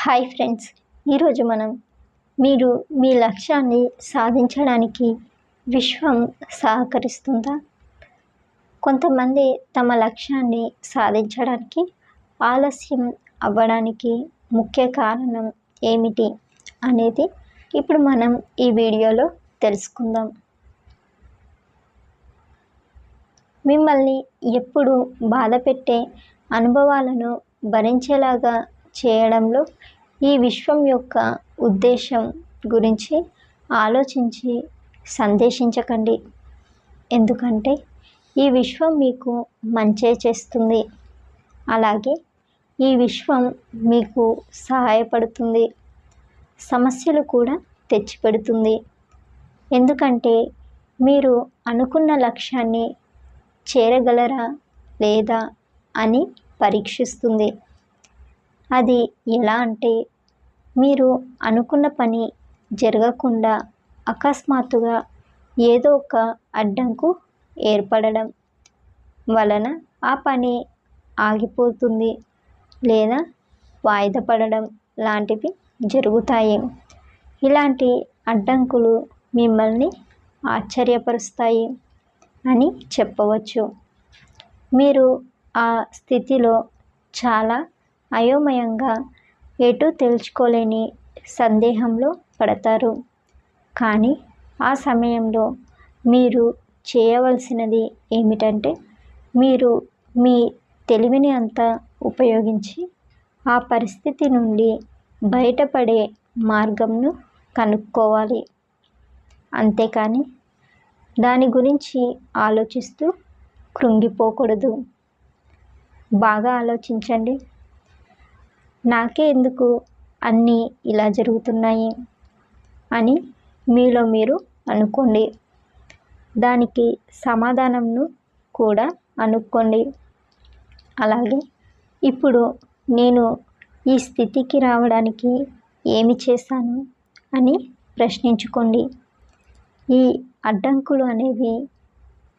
Hi friends, ఈరోజు మనం మీరు మీ లక్ష్యాన్ని సాధించడానికి విశ్వం సహకరిస్తుందా? కొంతమంది తమ లక్ష్యాన్ని సాధించడానికి ఆలస్యం అవ్వడానికి ముఖ్య కారణం ఏమిటి అనేది ఇప్పుడు మనం ఈ వీడియోలో తెలుసుకుందాం. మిమ్మల్ని ఎప్పుడు బాధ పెట్టే అనుభవాలను భరించేలాగా చేయడంలో ఈ విశ్వం యొక్క ఉద్దేశం గురించి ఆలోచించి సందేశించకండి. ఎందుకంటే ఈ విశ్వం మీకు మంచే చేస్తుంది. అలాగే ఈ విశ్వం మీకు సహాయపడుతుంది, సమస్యలు కూడా తెచ్చిపెడుతుంది. ఎందుకంటే మీరు అనుకున్న లక్ష్యాన్ని చేరగలరా లేదా అని పరీక్షిస్తుంది. అది ఎలా అంటే, మీరు అనుకున్న పని జరగకుండా అకస్మాత్తుగా ఏదో ఒక అడ్డంకు ఏర్పడడం వలన ఆ పని ఆగిపోతుంది లేదా వాయిదా పడడం లాంటివి జరుగుతాయి. ఇలాంటి అడ్డంకులు మిమ్మల్ని ఆశ్చర్యపరుస్తాయి అని చెప్పవచ్చు. మీరు ఆ స్థితిలో చాలా అయోమయంగా ఎటు తెలుసుకోలేని సందేహంలో పడతారు. కానీ ఆ సమయంలో మీరు చేయవలసినది ఏమిటంటే, మీరు మీ తెలివిని అంతా ఉపయోగించి ఆ పరిస్థితి నుండి బయటపడే మార్గంను కనుక్కోవాలి. అంతేకాని దాని గురించి ఆలోచిస్తూ కృంగిపోకూడదు. బాగా ఆలోచించండి. నాకే ఎందుకు అన్నీ ఇలా జరుగుతున్నాయి అని మీలో మీరు అనుకోండి. దానికి సమాధానంను కూడా అనుకోండి. అలాగే ఇప్పుడు నేను ఈ స్థితికి రావడానికి ఏమి చేశాను అని ప్రశ్నించుకోండి. ఈ అడ్డంకులు అనేవి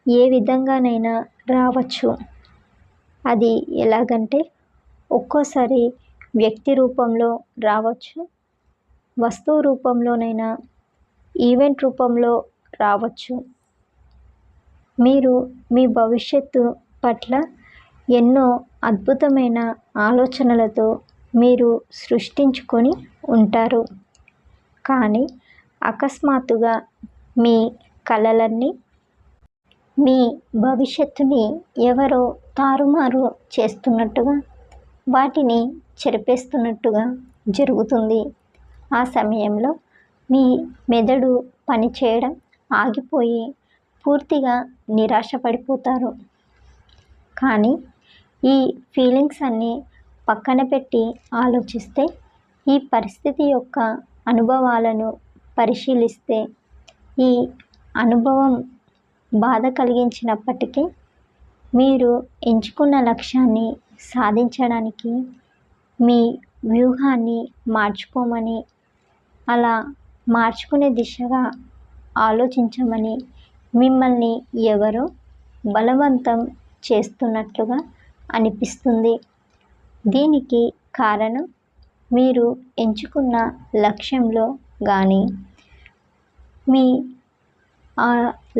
ఏ విధంగానైనా రావచ్చు. అది ఎలాగంటే, ఒక్కోసారి వ్యక్తి రూపంలో రావచ్చు, వస్తువు రూపంలోనైనా, ఈవెంట్ రూపంలో రావచ్చు. మీరు మీ భవిష్యత్తు పట్ల ఎన్నో అద్భుతమైన ఆలోచనలతో మీరు సృష్టించుకొని ఉంటారు. కానీ అకస్మాత్తుగా మీ కలలన్నీ, మీ భవిష్యత్తుని ఎవరో తారుమారు చేస్తున్నట్టుగా, వాటిని చెరిపేస్తున్నట్టుగా జరుగుతుంది. ఆ సమయంలో మీ మెదడు పనిచేయడం ఆగిపోయి పూర్తిగా నిరాశపడిపోతారు. కానీ ఈ ఫీలింగ్స్ అన్నీ పక్కన పెట్టి ఆలోచిస్తే, ఈ పరిస్థితి యొక్క అనుభవాలను పరిశీలిస్తే, ఈ అనుభవం బాధ కలిగించినప్పటికీ మీరు ఎంచుకున్న లక్ష్యాన్ని సాధించడానికి మీ వ్యూహాన్ని మార్చుకోమని, అలా మార్చుకునే దిశగా ఆలోచించమని మిమ్మల్ని ఎవరో బలవంతం చేస్తున్నట్లుగా అనిపిస్తుంది. దీనికి కారణం మీరు ఎంచుకున్న లక్ష్యంలో కానీ, మీ ఆ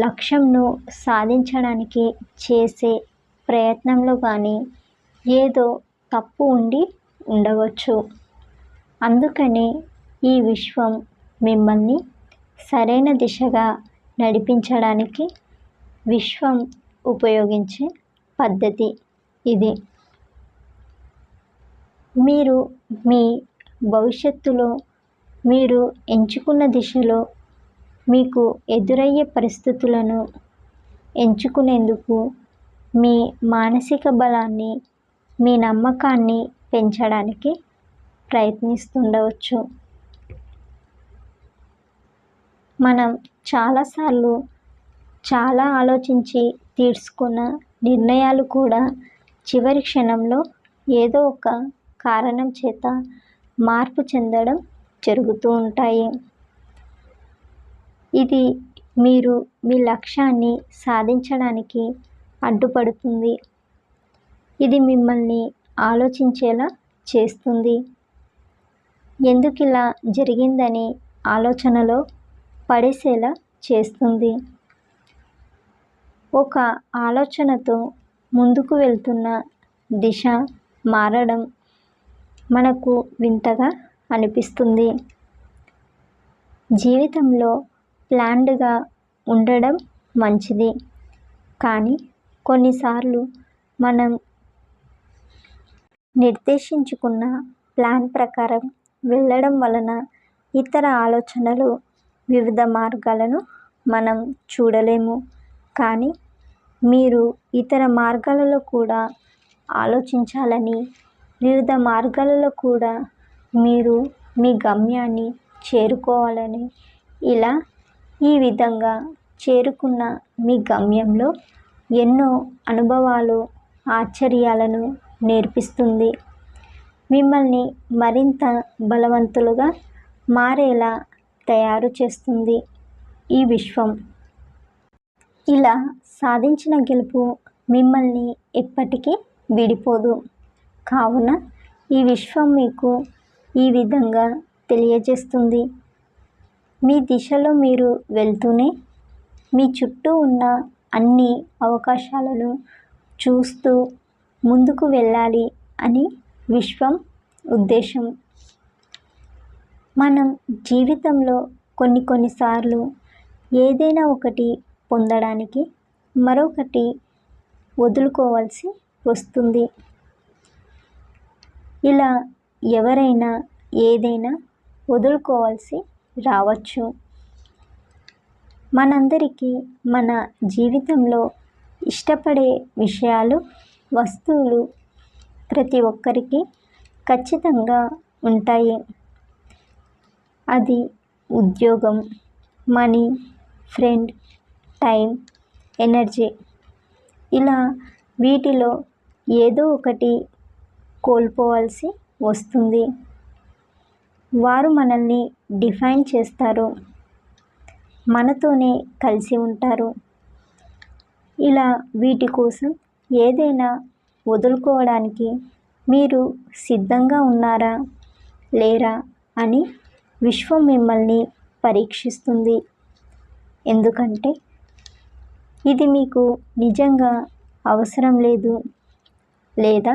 లక్ష్యంను సాధించడానికి చేసే ప్రయత్నంలో కానీ ఏదో తప్పు ఉండి ఉండవచ్చు. అందుకనే ఈ విశ్వం మిమ్మల్ని సరైన దిశగా నడిపించడానికి విశ్వం ఉపయోగించే పద్ధతి ఇది. మీరు మీ భవిష్యత్తులో మీరు ఎంచుకున్న దిశలో మీకు ఎదురయ్యే పరిస్థితులను ఎంచుకునేందుకు మీ మానసిక బలాన్ని, మీ నమ్మకాన్ని పెంచడానికి ప్రయత్నిస్తుండవచ్చు. మనం చాలాసార్లు చాలా ఆలోచించి తీసుకున్న నిర్ణయాలు కూడా చివరి క్షణంలో ఏదో ఒక కారణం చేత మార్పు చెందడం జరుగుతూ ఉంటాయి. ఇది మీరు మీ లక్ష్యాన్ని సాధించడానికి అడ్డుపడుతుంది. ఇది మిమ్మల్ని ఆలోచించేలా చేస్తుంది. ఎందుకు ఇలా జరిగిందని ఆలోచనలో పడేసేలా చేస్తుంది. ఒక ఆలోచనతో ముందుకు వెళ్తున్న దిశ మారడం మనకు వింతగా అనిపిస్తుంది. జీవితంలో ప్లాన్డ్గా ఉండడం మంచిది, కానీ కొన్నిసార్లు మనం నిర్దేశించుకున్న ప్లాన్ ప్రకారం వెళ్ళడం వలన ఇతర ఆలోచనలు, వివిధ మార్గాలను మనం చూడలేము. కానీ మీరు ఇతర మార్గాలలో కూడా ఆలోచించాలని, వివిధ మార్గాలలో కూడా మీరు మీ గమ్యాన్ని చేరుకోవాలని, ఇలా ఈ విధంగా చేరుకున్న మీ గమ్యంలో ఎన్నో అనుభవాలు, ఆశ్చర్యాలను నేర్పిస్తుంది. మిమ్మల్ని మరింత బలవంతులుగా మారేలా తయారు చేస్తుంది ఈ విశ్వం. ఇలా సాధించిన గెలుపు మిమ్మల్ని ఎప్పటికీ విడిపోదు. కావున ఈ విశ్వం మీకు ఈ విధంగా తెలియజేస్తుంది. మీ దిశలో మీరు వెళ్తూనే మీ చుట్టూ ఉన్న అన్ని అవకాశాలను చూస్తూ ముందుకు వెళ్ళాలి అని విశ్వం ఉద్దేశం. మనం జీవితంలో కొన్నిసార్లు ఏదైనా ఒకటి పొందడానికి మరొకటి వదులుకోవాల్సి వస్తుంది. ఇలా ఎవరైనా ఏదైనా వదులుకోవాల్సి రావచ్చు. మనందరికీ మన జీవితంలో ఇష్టపడే విషయాలు, వస్తువులు ప్రతి ఒక్కరికి ఖచ్చితంగా ఉంటాయి. అది ఉద్యోగం, మనీ, ఫ్రెండ్, టైం, ఎనర్జీ, ఇలా వీటిలో ఏదో ఒకటి కోల్పోవాల్సి వస్తుంది. వారు మనల్ని డిఫైన్ చేస్తారు, మనతోనే కలిసి ఉంటారు. ఇలా వీటి కోసం ఏదైనా వదులుకోవడానికి మీరు సిద్ధంగా ఉన్నారా లేరా అని విశ్వం మిమ్మల్ని పరీక్షిస్తుంది. ఎందుకంటే ఇది మీకు నిజంగా అవసరం లేదు, లేదా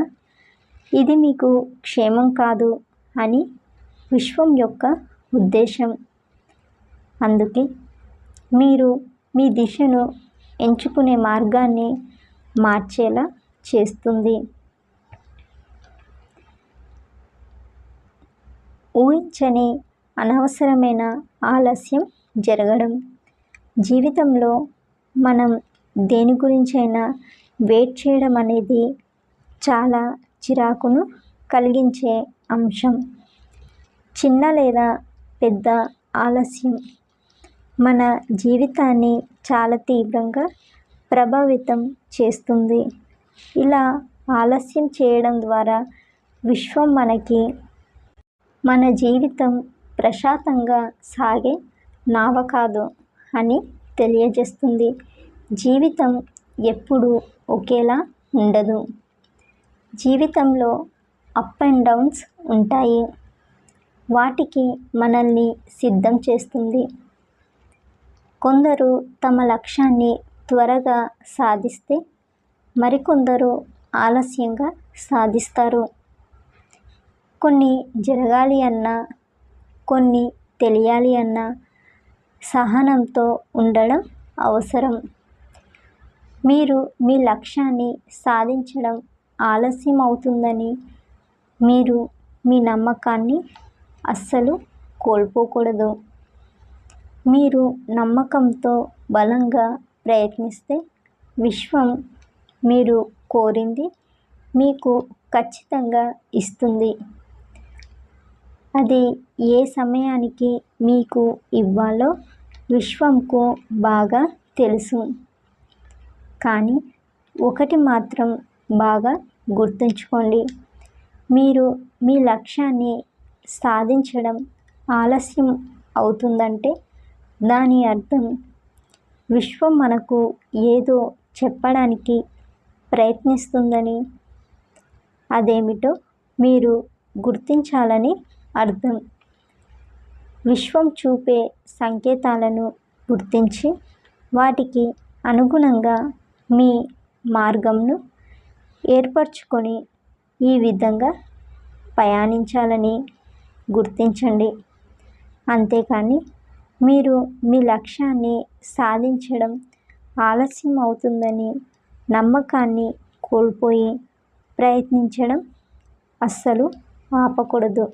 ఇది మీకు క్షేమం కాదు అని విశ్వం యొక్క ఉద్దేశం. అందుకే మీరు మీ దిశను ఎంచుకునే మార్గాన్ని మార్చేలా చేస్తుంది. ఊహించని అనవసరమైన ఆలస్యం జరగడం. జీవితంలో మనం దేని గురించైనా వెయిట్ చేయడం అనేది చాలా చిరాకును కలిగించే అంశం. చిన్న లేదా పెద్ద ఆలస్యం మన జీవితాన్ని చాలా తీవ్రంగా ప్రభావితం చేస్తుంది. ఇలా ఆలస్యం చేయడం ద్వారా విశ్వం మనకి మన జీవితం ప్రశాంతంగా సాగే నావ కాదు అని తెలియజేస్తుంది. జీవితం ఎప్పుడూ ఒకేలా ఉండదు. జీవితంలో అప్ అండ్ డౌన్స్ ఉంటాయి. వాటికి మనల్ని సిద్ధం చేస్తుంది. కొందరు తమ లక్ష్యాన్ని త్వరగా సాధిస్తే మరికొందరు ఆలస్యంగా సాధిస్తారు. కొన్ని జరగాలి అన్నా, కొన్ని తెలియాలి అన్నా సహనంతో ఉండడం అవసరం. మీరు మీ లక్ష్యాన్ని సాధించడం ఆలస్యం అవుతుందని మీరు మీ నమ్మకాన్ని అస్సలు కోల్పోకూడదు. మీరు నమ్మకంతో బలంగా ప్రయత్నిస్తే విశ్వం మీరు కోరింది మీకు ఖచ్చితంగా ఇస్తుంది. అది ఏ సమయానికి మీకు ఇవ్వాలో విశ్వంకు బాగా తెలుసు. కానీ ఒకటి మాత్రం బాగా గుర్తుంచుకోండి, మీరు మీ లక్ష్యాన్ని సాధించడం ఆలస్యం అవుతుందంటే దాని అర్థం విశ్వం మనకు ఏదో చెప్పడానికి ప్రయత్నిస్తుందని, అదేమిటో మీరు గుర్తించాలని అర్థం. విశ్వం చూపే సంకేతాలను గుర్తించి వాటికి అనుగుణంగా మీ మార్గంను ఏర్పరచుకొని ఈ విధంగా ప్రయాణించాలని గుర్తించండి. అంతేకాని మీరు మీ లక్ష్యాన్ని సాధించడం ఆలస్యం అవుతుందని నమ్మకాన్ని కోల్పోయి ప్రయత్నించడం అస్సలు ఆపకూడదు.